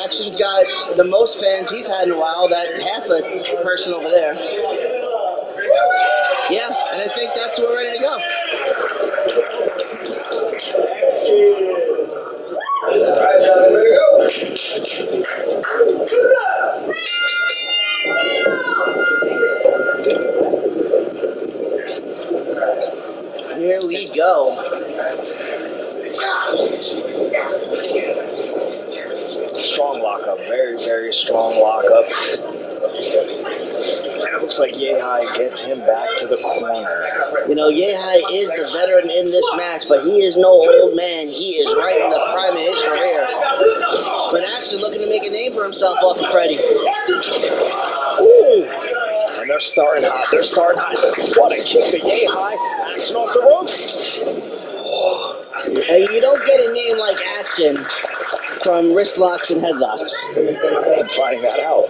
Action's got the most fans he's had in a while, that half a person over there. Yeah, and I think that's where we're ready to go. Alright, John, ready to go. Here we go. Strong lockup, very, very strong lockup. And it looks like Yehi gets him back to the corner. You know, Yehi is the veteran in this match, but he is no old man. He is right in the prime of his career. But actually looking to make a name for himself off of Freddie. Ooh. And they're starting hot. They're starting hot. What a kick to Yehi. Action off the ropes. And you don't get a name like Action from wrist locks and headlocks. I'm finding that out.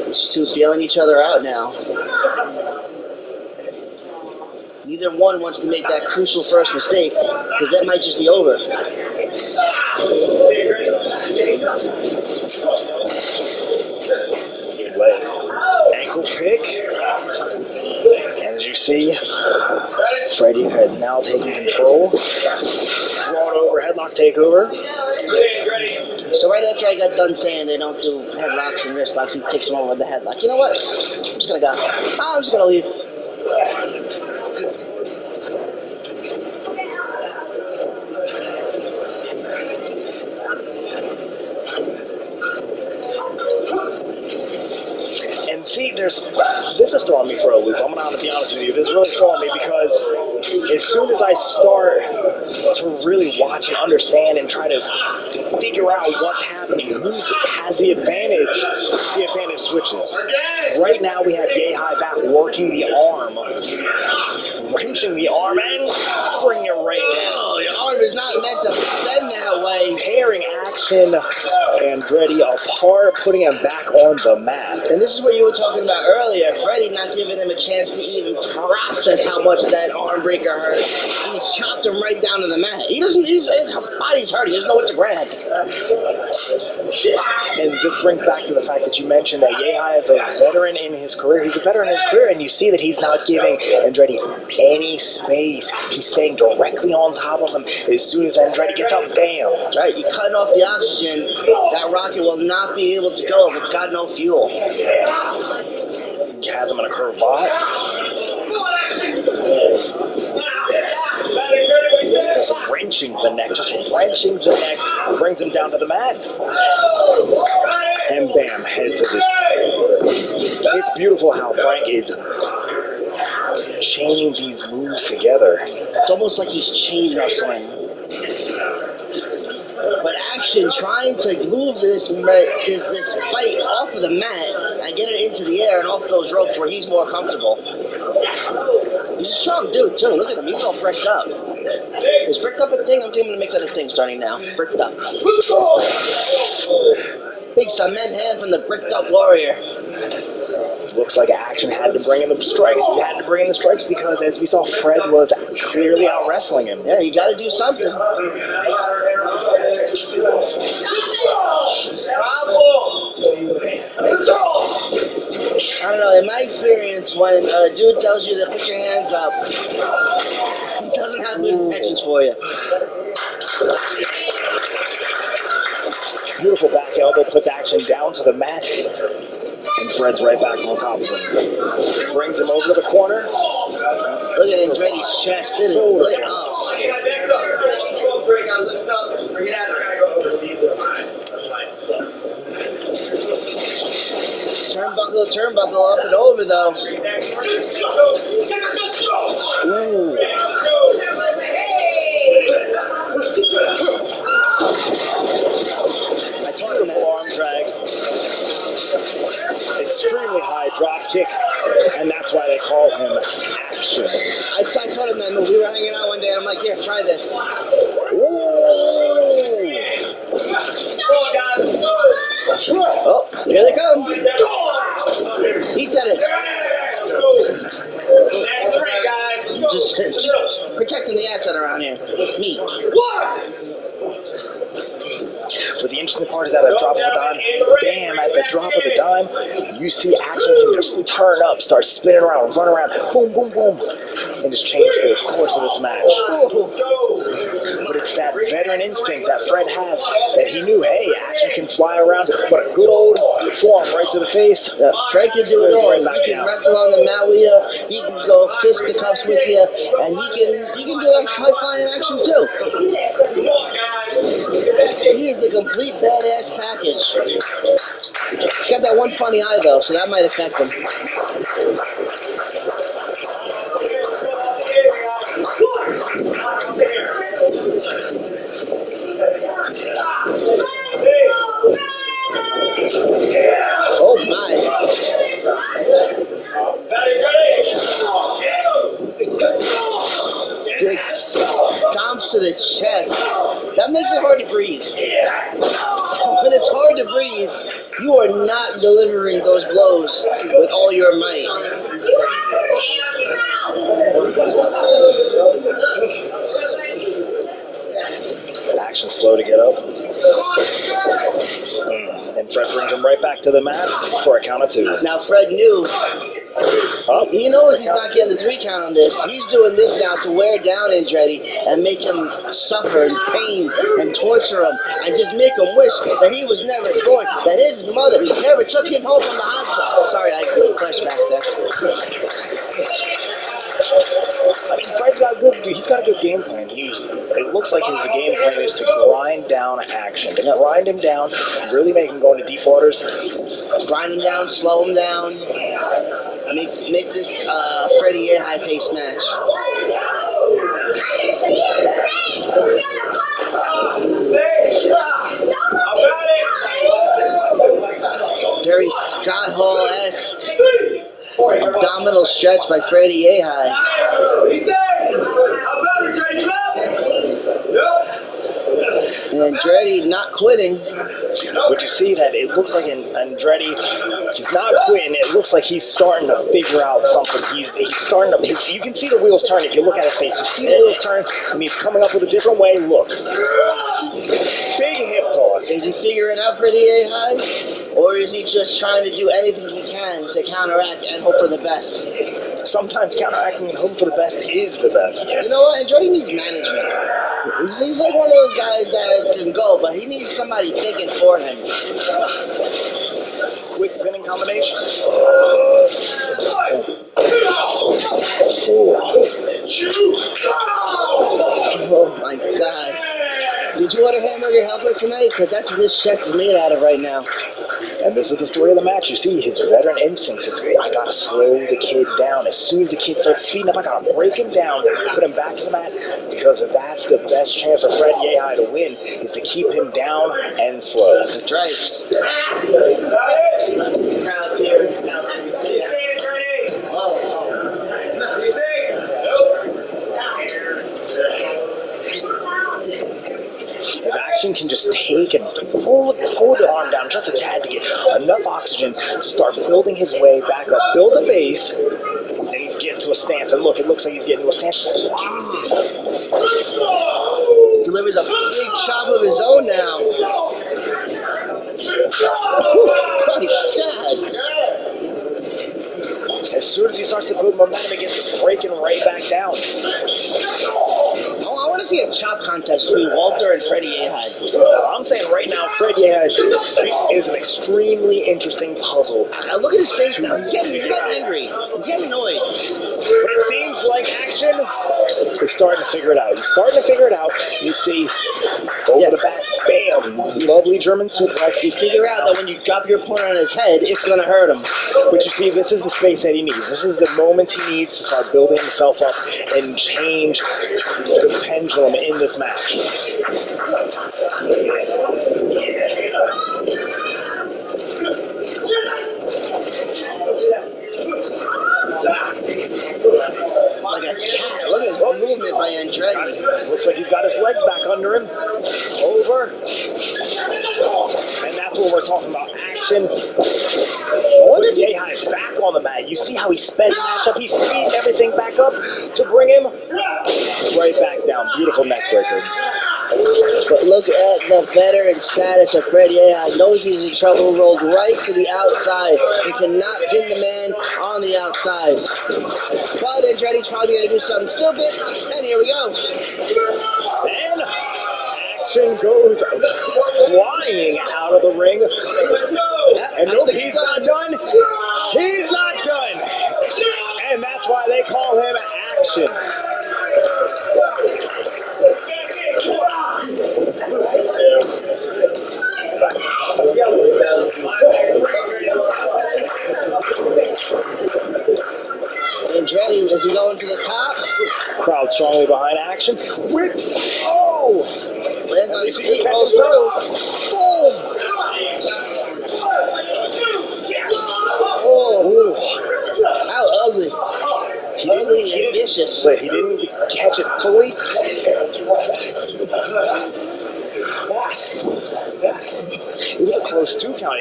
These two feeling each other out now. Neither one wants to make that crucial first mistake, because that might just be over. Ankle pick. And as you see, Freddie has now taken control. Brought over headlock takeover. So right after I got done saying they don't do headlocks and wrist locks, he takes them over with the headlock. You know what? I'm just gonna go. I'm just gonna leave. See, this is throwing me for a loop. I'm going to be honest with you. This is really throwing me because as soon as I start to really watch and understand and try to figure out what's happening, who has the advantage switches. Right now we have Yehi back working the arm, wrenching the arm and bringing it right down. Oh, your arm is not meant to bend that way. Tearing Action and Andretti apart, putting him back on the mat. And this is what you were talking about earlier. Freddie not giving him a chance to even process how much that arm breaker hurt. He's chopped him right down to the mat. His body's hurting. He doesn't know what to grab. And this brings back to the fact that you mentioned that Yehi is a veteran in his career. He's a veteran in his career, and you see that he's not giving Andretti any space. He's staying directly on top of him. As soon as Andretti gets up, bam. Right, you cut off the oxygen, that rocket will not be able to go if it's got no fuel. He has him in a curve bot. Just wrenching the neck, brings him down to the mat. And bam, heads of his. It's beautiful how Frank is chaining these moves together. It's almost like he's chain wrestling. But Action trying to move this fight off of the mat and get it into the air and off those ropes where he's more comfortable. He's a strong dude too. Look at him. He's all bricked up. Is bricked up a thing? I'm going to make that a thing starting now. Bricked up. Big cement hand from the bricked up warrior. Looks like Action had to bring in the strikes. He had to bring in the strikes because, as we saw, Fred was clearly out wrestling him. Yeah, you got to do something. I don't know, in my experience, when a dude tells you to put your hands up, he doesn't have good intentions for you. Beautiful back elbow puts Action down to the mat. And Fred's right back on top of him. Brings him over to the corner. Look at Andretti's chest, isn't it? Look, oh. Turnbuckle up and over though. Ooh. kick, and that's why they call him Action. I told him that we were hanging out one day, and I'm like, here, try this. Oh, here they come. He said it. Just protecting the asset around here. Me. But the interesting part is that at the drop of a dime, at the drop of the dime, you see Action can just turn up, start spinning around, run around, boom, boom, boom, and just change the course of this match. But it's that veteran instinct that Fred has that he knew, hey, Action can fly around, but a good old forearm right to the face. Yeah, Fred can do it all. He can wrestle on the mat with you, he can go fist the cuffs with you, and he can do that high-flying action too. He is the complete badass package. He's got that one funny eye though, so that might affect him. Oh my. Big stomps to the chest. That makes it hard to breathe. When it's hard to breathe, you are not delivering those blows with all your might. Action slow to get up. And Fred brings him right back to the mat for a count of 2. Now Fred knew. He knows he's not getting the 3 count on this. He's doing this now to wear down Andretti and make him suffer in pain and torture him and just make him wish that he was never born, that his mother never took him home from the hospital. Sorry, I flashed back there. I mean, Fred's got he's got a good game plan. It looks like his game plan is to grind down Action, to grind him down, really make him go into deep waters. Grind him down, slow him down. Make this Freddie Yehi pace match. Very Scott Hall-esque abdominal stretch by Freddie Yehi. And Andretti not quitting. But you see that it looks like Andretti, he's not quitting. It looks like he's starting to figure out something. He's starting to, you can see the wheels turn if you look at his face. You see the wheels turn, and he's coming up with a different way. Look. Big hip toss. Is he figuring out Freddie Yehi? Or is he just trying to do anything he can to counteract and hope for the best? Sometimes counteracting and hoping for the best is the best. You know what? Andretti needs management. He's like one of those guys that can go, but he needs somebody thinking for him. Quick pinning combination. Oh my God. Did you order hamburger helper tonight? Because that's what his chest is made out of right now. And this is the story of the match. You see his veteran instincts. I gotta slow the kid down. As soon as the kid starts speeding up, I gotta break him down, put him back to the mat, because that's the best chance for Fred Yehi to win, is to keep him down and slow. That's right. Crowd here. If Action can just take and pull the arm down just a tad to get enough oxygen to start building his way back up, build a base, and get to a stance. And look, it looks like he's getting to a stance. Delivers a big chop of his own now. Pretty sad. As soon as he starts to build momentum, it gets breaking right back down. I want to see a chop contest between Walter and Freddie Yehi. I'm saying right now, Fred Yehi is an extremely interesting puzzle. Look at his face now. He's getting angry. He's getting annoyed. But it seems like Action is starting to figure it out. He's starting to figure it out. You see, over the back, bam, lovely German suplex. You figure out that when you drop your opponent on his head, it's going to hurt him. But you see, this is the space that he needs. This is the moment he needs to start building himself up and change the pendulum in this match. Look at the movement by Andretti. Looks like he's got his legs back under him. Over. And that's what we're talking about. Action. When Yehi is back on the mat, you see how he sped the match up. He's speeding everything back up to bring him right back down. Beautiful neck breaker. But look at the veteran status of Fred Yehi. Knows he's in trouble. Rolled right to the outside. He cannot pin the man on the outside. But Andretti's probably going to do something stupid. And here we go. And action goes flying out of the ring. And nope, he's not done. He's not done. And that's why they call him Action. Andretti, is he going to the top? Crowd strongly behind Action. With Lands on his feet, rolls through. Boom! Oh, how ugly. Ugly and vicious. But he didn't catch it fully. It was a close 2 count.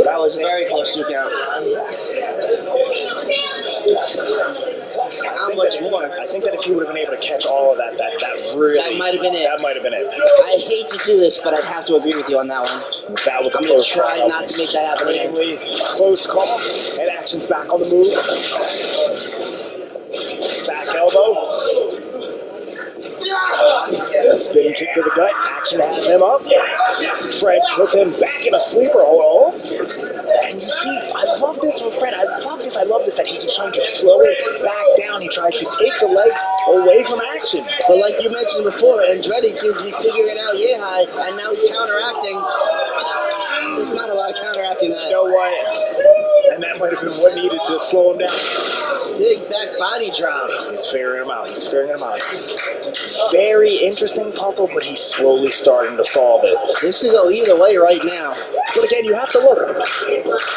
That was a very close 2 count. How much more? I think that if he would have been able to catch all of that really... That might have been it. That might have been it. I hate to do this, but I have to agree with you on that one. That was a I'm going close to try call. not to make that happen again. Close call. And Action's back on the move. Back elbow. Spin kick to the gut. Action has him up. Fred puts him back in a sleeper hold. And you see, I love this with Fred. I love this that he keeps trying to slow it back down. He tries to take the legs away from Action. But like you mentioned before, Andretti seems to be figuring out Yehi, and now he's counteracting. There's not a lot of counteracting that. You know what? And that might have been what needed to slow him down. Big back body drop. He's figuring him out. Very interesting puzzle, but he's slowly starting to solve it. This could go either way right now. But again, you have to look.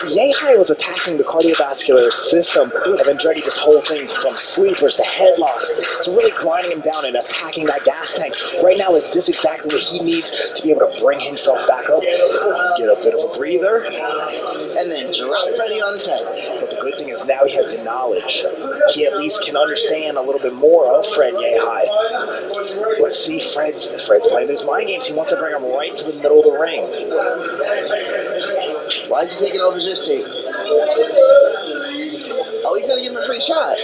Yehi was attacking the cardiovascular system of Andretti this whole thing, from sleepers to headlocks to really grinding him down and attacking that gas tank. Right now, is this exactly what he needs to be able to bring himself back up, get a bit of a breather, and then drop Freddy on his head. But the good thing is now he has the knowledge. He at least can understand a little bit more of Fred Yehi. Let's see, Fred's playing those mind games. He wants to bring him right to the middle of the ring. Why is he taking over his tape? Oh, he's going to give him a free shot. I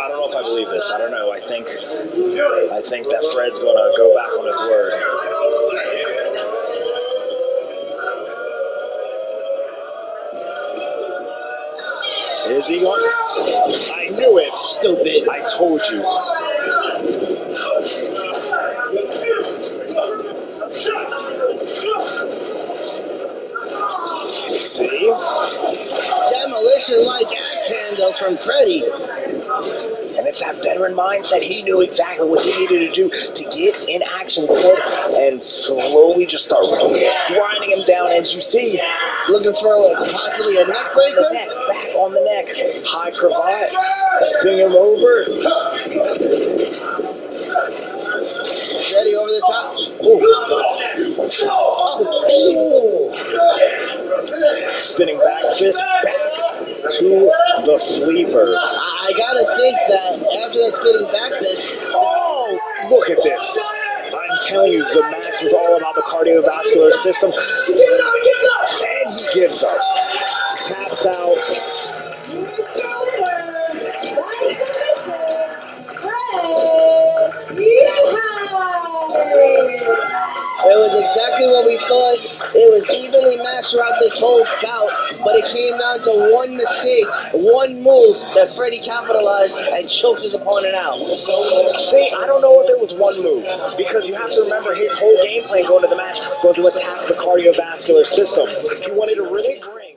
don't know if I believe this. I don't know. I think that Fred's going to go back on his word. Is he going? I knew it. Stupid. I told you. Let's see. Demolition-like axe handles from Freddy. And it's that veteran mindset. He knew exactly what he needed to do to get in Action's head and slowly just start grinding him down, as you see. Looking for possibly a neck breaker? Back on the neck. High cravat. Spin him over. Freddy over the top. Spinning back fist back to the sleeper. I gotta think that after that spinning back fist. Oh, look at this. I'm telling you, the match was all about the cardiovascular system. And he gives up. Taps out. It was exactly what we thought. It was evenly matched throughout this whole bout, but it came down to one mistake, one move that Freddy capitalized and choked his opponent out. See, I don't know if it was one move, because you have to remember his whole game plan going to the match was to attack the cardiovascular system. He wanted to really bring